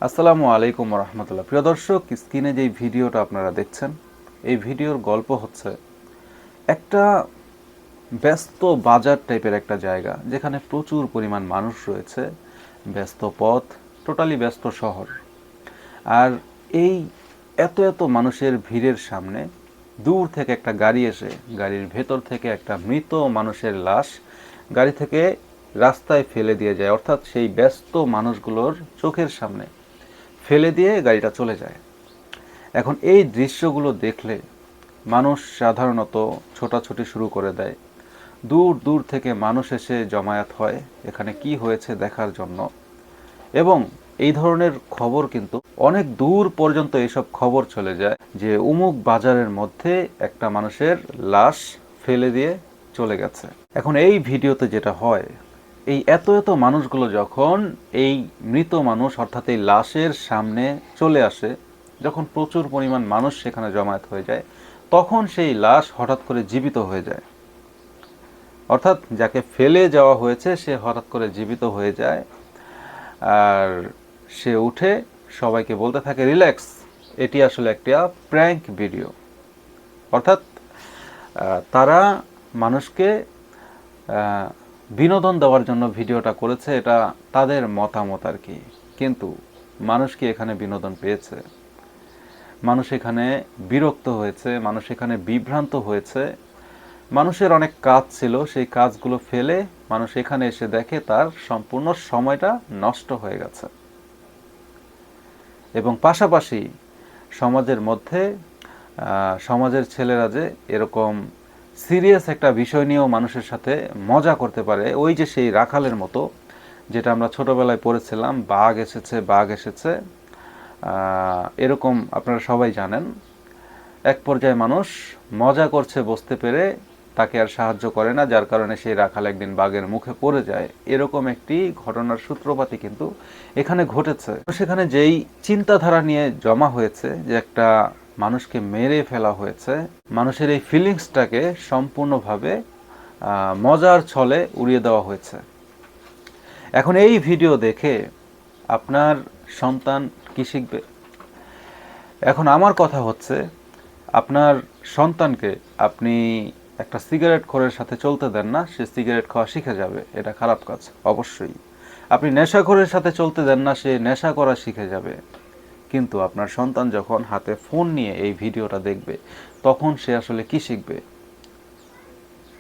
আসসালামু আলাইকুম রহমতুল্লাহ। প্রিয় দর্শক, স্ক্রিনে যেই ভিডিওটা আপনারা দেখছেন, এই ভিডিওর গল্প হচ্ছে একটা ব্যস্ত বাজার টাইপের একটা জায়গা যেখানে প্রচুর পরিমাণ মানুষ রয়েছে, ব্যস্ত পথ, টোটালি ব্যস্ত শহর। আর এই এত এত মানুষের ভিড়ের সামনে দূর থেকে একটা গাড়ি এসে গাড়ির ভেতর থেকে একটা মৃত মানুষের লাশ গাড়ি থেকে রাস্তায় ফেলে দিয়ে যায়, অর্থাৎ সেই ব্যস্ত মানুষগুলোর চোখের সামনে ফেলে দিয়ে গাড়িটা চলে যায়। এখন এই দৃশ্যগুলো দেখলে মানুষ সাধারণত ছোটাছুটি শুরু করে দেয়। দূর দূর থেকে মানুষ এসে জমায়েত হয় এখানে কি হয়েছে দেখার জন্য। এবং এই ধরনের খবর কিন্তু অনেক দূর পর্যন্ত এইসব খবর চলে যায় যে উমুক বাজারের মধ্যে একটা মানুষের লাশ ফেলে দিয়ে চলে গেছে। এখন এই ভিডিওতে যেটা হয়, এই এত এত মানুষগুলো যখন এই মৃত মানুষ অর্থাৎ এই লাশের সামনে চলে আসে, যখন প্রচুর পরিমাণ মানুষ সেখানে জমায়েত হয়ে যায়, তখন সেই লাশ হঠাৎ করে জীবিত হয়ে যায়। অর্থাৎ যাকে ফেলে যাওয়া হয়েছে সে হঠাৎ করে জীবিত হয়ে যায়। আর সে উঠে সবাইকে বলতে থাকে, রিল্যাক্স, এটি আসলে একটা প্র্যাঙ্ক ভিডিও। অর্থাৎ তারা মানুষকে বিনোদন দেওয়ার জন্য ভিডিওটা করেছে, এটা তাদের মতামত আর কি। কিন্তু মানুষ কি এখানে বিনোদন পেয়েছে? মানুষ এখানে বিরক্ত হয়েছে, মানুষ এখানে বিভ্রান্ত হয়েছে। মানুষের অনেক কাজ ছিল, সেই কাজগুলো ফেলে মানুষ এখানে এসে দেখে তার সম্পূর্ণ সময়টা নষ্ট হয়ে গেছে। এবং পাশাপাশি সমাজের মধ্যে সমাজের ছেলেরা যে এরকম সিরিয়াস একটা বিষয় নিয়েও মানুষের সাথে মজা করতে পারে, ওই যে সেই রাখালের মতো, যেটা আমরা ছোটবেলায় পড়েছিলাম, বাঘ এসেছে বাঘ এসেছে, এরকম আপনারা সবাই জানেন। এক পর্যায়ে মানুষ মজা করছে বুঝতে পেরে তাকে আর সাহায্য করে না, যার কারণে সেই রাখাল একদিন বাঘের মুখে পড়ে যায়। এরকম একটি ঘটনার সূত্রপাতই কিন্তু এখানে ঘটেছে। সেখানে যেই চিন্তাধারা নিয়ে জমা হয়েছে যে একটা মানুষকে মেরে ফেলা হয়েছে, মানুষের এই ফিলিংসটাকে সম্পূর্ণভাবে মজার ছলে উড়িয়ে দেওয়া হয়েছে। এখন এই ভিডিও দেখে আপনার সন্তান কি শিখবে? এখন আমার কথা হচ্ছে, আপনার সন্তানকে আপনি একটা সিগারেট খোরের সাথে চলতে দেন না, সে সিগারেট খাওয়া শিখে যাবে, এটা খারাপ কাজ অবশ্যই। আপনি নেশাখোরের সাথে চলতে দেন না, সে নেশা করা শিখে যাবে। কিন্তু আপনার সন্তান যখন হাতে ফোন নিয়ে এই ভিডিওটা দেখবে, তখন সে আসলে কি শিখবে?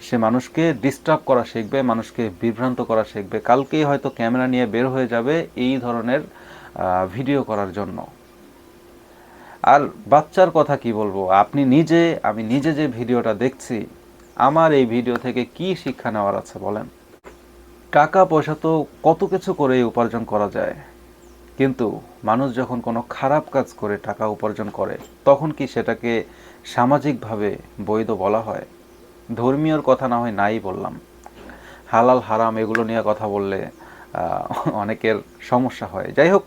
সে মানুষকে ডিস্টার্ব করা শিখবে, মানুষকে বিভ্রান্ত করা শিখবে। কালকেই হয়তো ক্যামেরা নিয়ে বের হয়ে যাবে এই ধরনের ভিডিও করার জন্য। আর বাচ্চার কথা কি বলবো, আমি নিজে যে ভিডিওটা দেখছি, আমার এই ভিডিও থেকে কি শিক্ষা নেওয়ার আছে বলেন? টাকা পয়সা তো কত কিছু করে উপার্জন করা যায়, কিন্তু মানুষ যখন কোনো খারাপ কাজ করে টাকা উপার্জন করে, তখন কি সেটাকে সামাজিকভাবে বৈধ বলা হয়? ধর্মীয়র কথা না হয় নাই বললাম, হালাল হারাম এগুলো নিয়ে কথা বললে অনেকের সমস্যা হয়। যাই হোক,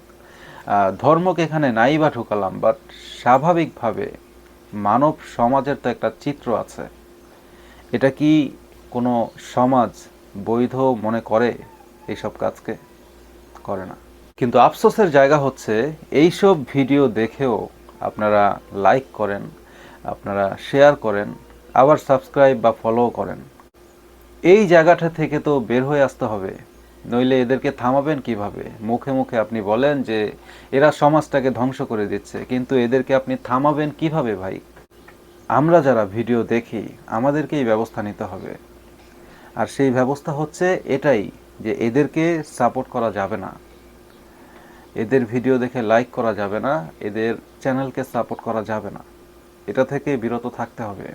ধর্মকে এখানে নাই বা ঢুকালাম, বাট স্বাভাবিকভাবে মানব সমাজের তো একটা চিত্র আছে। এটা কি কোনো সমাজ বৈধ মনে করে? এইসব কাজকে করে না। কিন্তু আফসোসের জায়গা হচ্ছে, এইসব ভিডিও দেখেও আপনারা লাইক করেন, আপনারা শেয়ার করেন, আবার সাবস্ক্রাইব বা ফলো করেন। এই জায়গাটা থেকে তো বের হয়ে আসতে হবে, নইলে এদেরকে থামাবেন কিভাবে? মুখে মুখে আপনি বলেন যে এরা সমাজটাকে ধ্বংস করে দিচ্ছে, কিন্তু এদেরকে আপনি থামাবেন কিভাবে ভাই? আমরা যারা ভিডিও দেখি, আমাদেরকেই ব্যবস্থা নিতে হবে। আর সেই ব্যবস্থা হচ্ছে এটাই, যে এদেরকে সাপোর্ট করা যাবে না, এদের ভিডিও দেখে লাইক করা যাবে না, এদের চ্যানেলকে সাপোর্ট করা যাবে না, এটা থেকে বিরত থাকতে হবে।